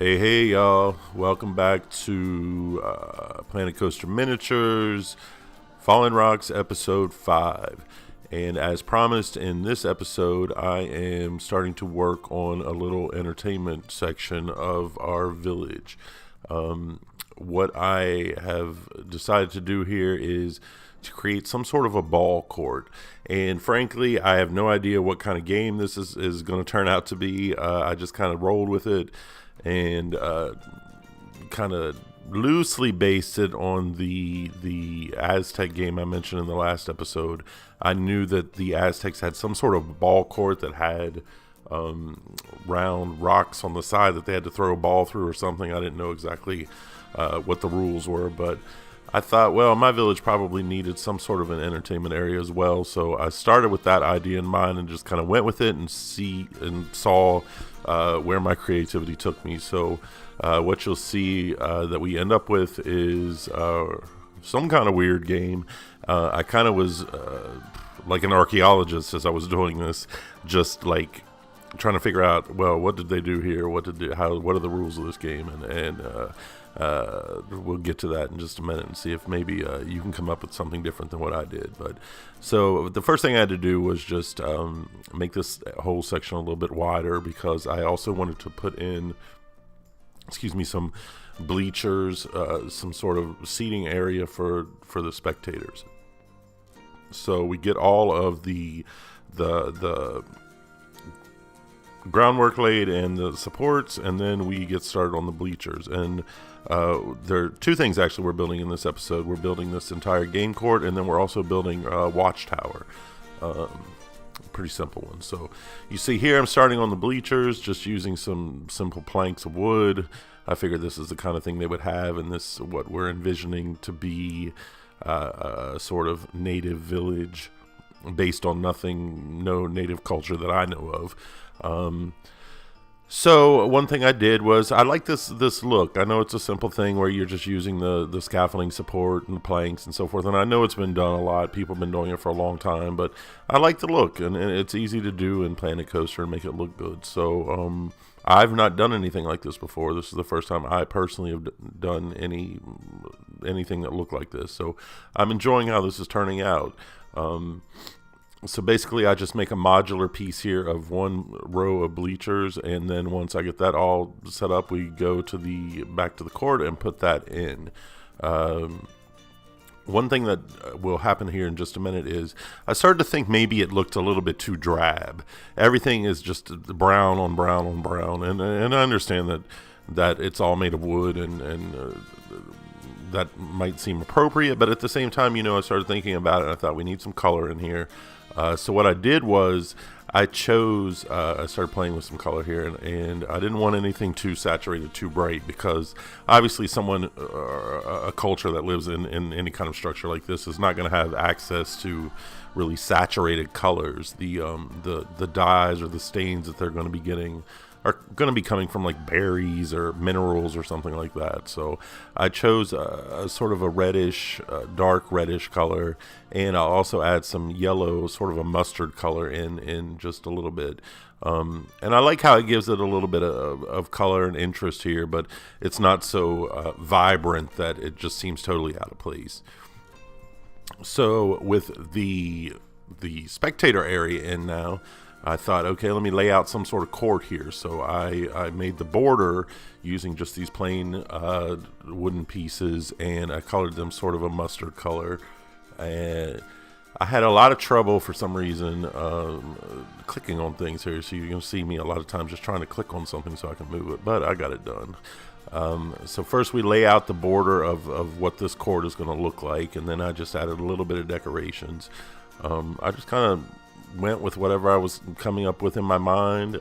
Hey, y'all. Welcome back to Planet Coaster Miniatures, Fallen Rocks, Episode 5. And as promised in this episode, I am starting to work on a little entertainment section of our village. What I have decided to do here is to create some sort of a ball court. And frankly, I have no idea what kind of game this is going to turn out to be. I just kind of rolled with it and kind of loosely based it on the Aztec game I mentioned in the last episode. I knew that the Aztecs had some sort of ball court that had round rocks on the side that they had to throw a ball through or something. I didn't know exactly what the rules were, but I thought, well, my village probably needed some sort of an entertainment area as well. So I started with that idea in mind and just kind of went with it and saw where my creativity took me. So what you'll see that we end up with is some kind of weird game. I kind of was like an archaeologist as I was doing this, just like trying to figure out, well, what did they do here? What are the rules of this game? And we'll get to that in just a minute and see if maybe you can come up with something different than what I did. But so the first thing I had to do was just make this whole section a little bit wider, because I also wanted to put in, some bleachers, some sort of seating area for the spectators. So we get all of the groundwork laid and the supports, and then we get started on the bleachers. And there are two things actually we're building in this episode. We're building this entire game court, and then we're also building a watchtower. Pretty simple one. So you see here I'm starting on the bleachers, just using some simple planks of wood. I figured this is the kind of thing they would have, and this is what we're envisioning to be a sort of native village based on no native culture that I know of. So one thing I did was, I like this look. I know it's a simple thing where you're just using the scaffolding support and the planks and so forth, and I know it's been done a lot. People have been doing it for a long time, but I like the look, and it's easy to do in Planet Coaster and make it look good. So I've not done anything like this before. This is the first time I personally have done anything that looked like this. So I'm enjoying how this is turning out. So basically, I just make a modular piece here of one row of bleachers, and then once I get that all set up, we go to back to the court and put that in. One thing that will happen here in just a minute is I started to think maybe it looked a little bit too drab. Everything is just brown on brown on brown, and I understand that it's all made of wood, and that might seem appropriate, but at the same time, I started thinking about it, and I thought we need some color in here. So what I did was I started playing with some color here, and I didn't want anything too saturated, too bright, because obviously a culture that lives in any kind of structure like this is not going to have access to really saturated colors. The dyes or the stains that they're going to be getting are going to be coming from like berries or minerals or something like that. So I chose a sort of a reddish, dark reddish color, and I'll also add some yellow, sort of a mustard color in just a little bit. And I like how it gives it a little bit of color and interest here, but it's not so vibrant that it just seems totally out of place. So with the spectator area in now, I thought, okay, let me lay out some sort of court here. So I made the border using just these plain wooden pieces, and I colored them sort of a mustard color. And I had a lot of trouble for some reason clicking on things here. So you're going to see me a lot of times just trying to click on something so I can move it, but I got it done. So first we lay out the border of what this court is going to look like, and then I just added a little bit of decorations. I just kind of went with whatever I was coming up with in my mind.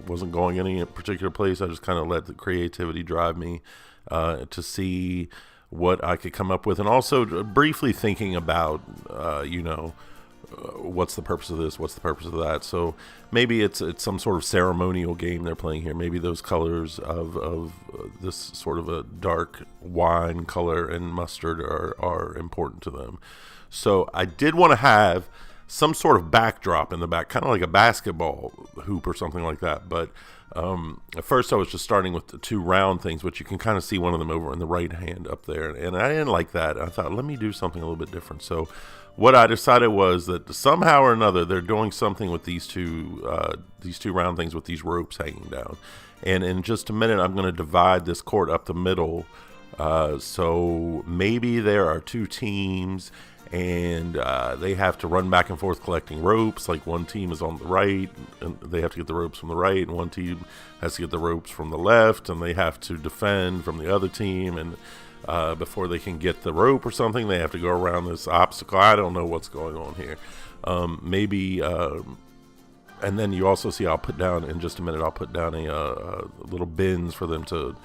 Wasn't going any particular place. I just kind of let the creativity drive me to see what I could come up with, and also briefly thinking about what's the purpose of this, what's the purpose of that. So maybe it's some sort of ceremonial game they're playing here. Maybe those colors of this sort of a dark wine color and mustard are important to them. So I did want to have some sort of backdrop in the back, kind of like a basketball hoop or something like that. But at first I was just starting with the 2 round things, which you can kind of see one of them over in the right hand up there. And I didn't like that. I thought, let me do something a little bit different. So what I decided was that somehow or another, they're doing something with these two round things with these ropes hanging down. And in just a minute, I'm going to divide this court up the middle. So maybe there are 2 teams, and they have to run back and forth collecting ropes. Like one team is on the right, and they have to get the ropes from the right, and one team has to get the ropes from the left, and they have to defend from the other team. And before they can get the rope or something, they have to go around this obstacle. I don't know what's going on here. Maybe. And then you also see, I'll put down in just a minute, I'll put down a little bins for them to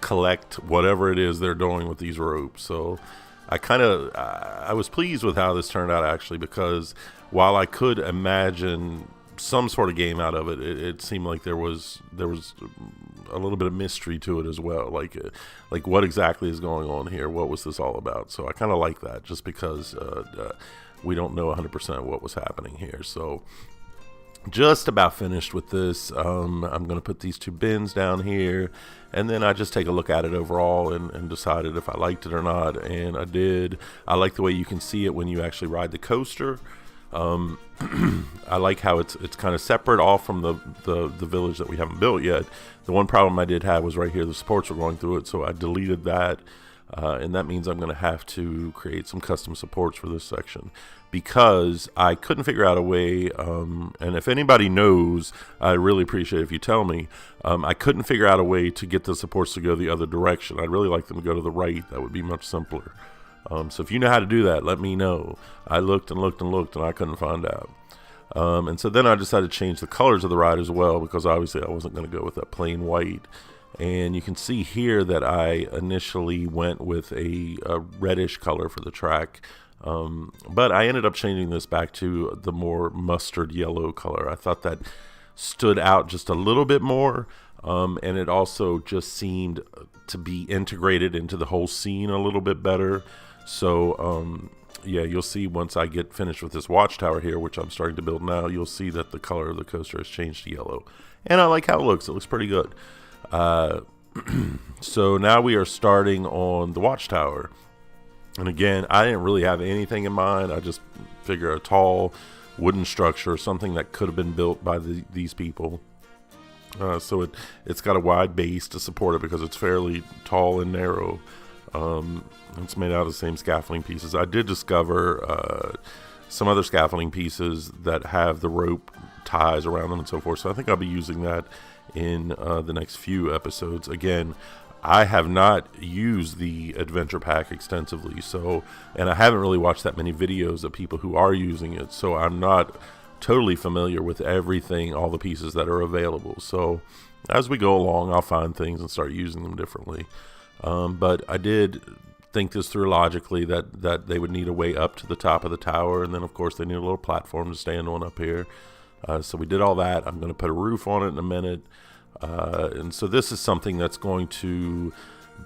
collect whatever it is they're doing with these ropes. So I was pleased with how this turned out, actually, because while I could imagine some sort of game out of it, it seemed like there was a little bit of mystery to it as well. Like what exactly is going on here? What was this all about? So I kind of like that, just because we don't know 100% what was happening here. So just about finished with this. I'm going to put these 2 bins down here, and then I just take a look at it overall and decided if I liked it or not, and I did. I like the way you can see it when you actually ride the coaster. I like how it's kind of separate off from the village that we haven't built yet. The one problem I did have was right here, the supports were going through it, so I deleted that. And that means I'm going to have to create some custom supports for this section, because I couldn't figure out a way, and if anybody knows, I really appreciate it if you tell me. I couldn't figure out a way to get the supports to go the other direction. I'd really like them to go to the right. That would be much simpler. So if you know how to do that, let me know. I looked and looked and looked, and I couldn't find out. And so then I decided to change the colors of the ride as well, because obviously I wasn't going to go with that plain white. And you can see here that I initially went with a reddish color for the track, but I ended up changing this back to the more mustard yellow color. I thought that stood out just a little bit more, and it also just seemed to be integrated into the whole scene a little bit better. So yeah, you'll see once I get finished with this watchtower here, which I'm starting to build now, you'll see that the color of the coaster has changed to yellow, and I like how it looks. It looks pretty good. So now we are starting on the watchtower, and again, I didn't really have anything in mind. I just figure a tall wooden structure, something that could have been built by these people. So it's got a wide base to support it because it's fairly tall and narrow. It's made out of the same scaffolding pieces. I did discover some other scaffolding pieces that have the rope ties around them and so forth, so I think I'll be using that in the next few episodes. Again, I have not used the adventure pack extensively, and I haven't really watched that many videos of people who are using it, so I'm not totally familiar with everything, all the pieces that are available. So as we go along, I'll find things and start using them differently. But I did think this through logically, that they would need a way up to the top of the tower, and then of course they need a little platform to stand on up here. So we did all that. I'm going to put a roof on it in a minute. And so this is something that's going to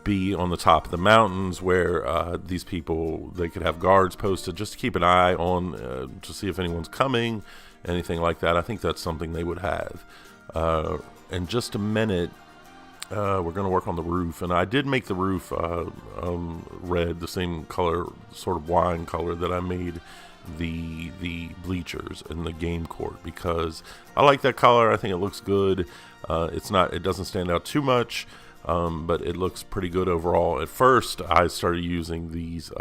be on the top of the mountains, where these people, they could have guards posted just to keep an eye on, to see if anyone's coming, anything like that. I think that's something they would have. In just a minute, we're going to work on the roof, and I did make the roof red, the same color, sort of wine color that I made the bleachers in the game court, because I like that color. I think it looks good. It doesn't stand out too much, but it looks pretty good overall. At first I started using these,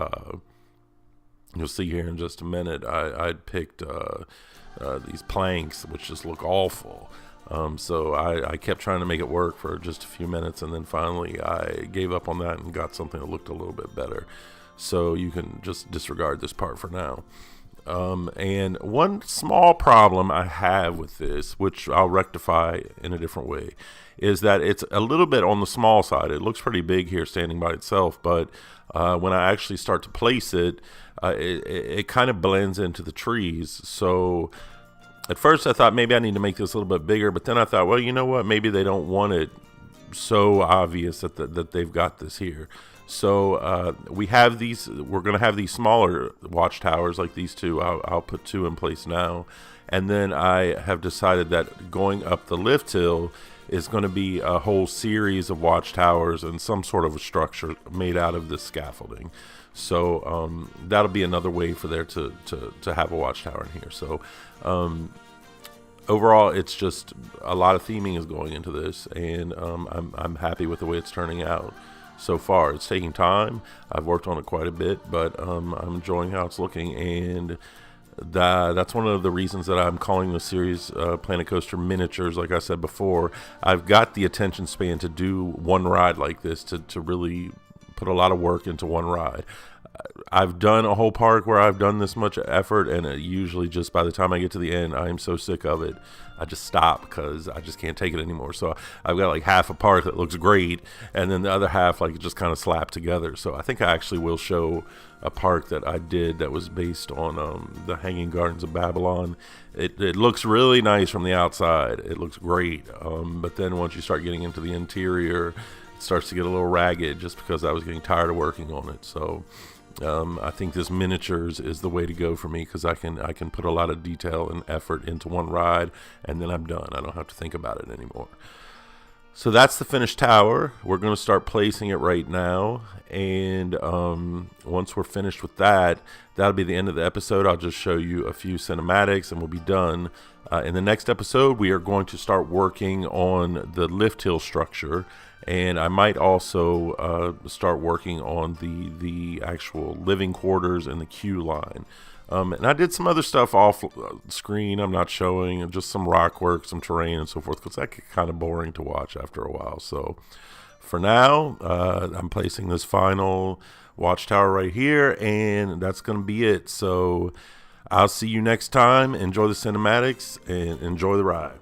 you'll see here in just a minute, I'd picked these planks, which just look awful. So I kept trying to make it work for just a few minutes, and then finally I gave up on that and got something that looked a little bit better. So you can just disregard this part for now. And one small problem I have with this, which I'll rectify in a different way, is that it's a little bit on the small side. It looks pretty big here standing by itself, but when I actually start to place it, it kind of blends into the trees. So at first I thought maybe I need to make this a little bit bigger, but then I thought, well, you know what, maybe they don't want it so obvious that they've got this here. So we have these. We're going to have these smaller watchtowers like these two. I'll put two in place now, and then I have decided that going up the lift hill is going to be a whole series of watchtowers and some sort of a structure made out of this scaffolding. So that'll be another way for there to have a watchtower in here. So overall, it's just a lot of theming is going into this, and I'm happy with the way it's turning out so far. It's taking time. I've worked on it quite a bit, but I'm enjoying how it's looking, and that's one of the reasons that I'm calling the series Planet Coaster Miniatures. Like I said before, I've got the attention span to do one ride like this, to really put a lot of work into one ride. I've done a whole park where I've done this much effort, and it usually just by the time I get to the end, I am so sick of it, I just stop because I just can't take it anymore. So I've got like half a park that looks great, and then the other half like just kind of slapped together. So I think I actually will show a park that I did that was based on the Hanging Gardens of Babylon. It looks really nice from the outside. It looks great, but then once you start getting into the interior, it starts to get a little ragged just because I was getting tired of working on it. So I think this miniatures is the way to go for me, because I can put a lot of detail and effort into one ride, and then I'm done. I don't have to think about it anymore. So that's the finished tower. We're going to start placing it right now, and once we're finished with that, that'll be the end of the episode. I'll just show you a few cinematics, and we'll be done. In the next episode, we are going to start working on the lift hill structure, and I might also start working on the actual living quarters and the queue line. And I did some other stuff off screen I'm not showing, just some rock work, some terrain, and so forth, because that gets kind of boring to watch after a while. So for now, I'm placing this final watchtower right here, and that's going to be it. So I'll see you next time. Enjoy the cinematics and enjoy the ride.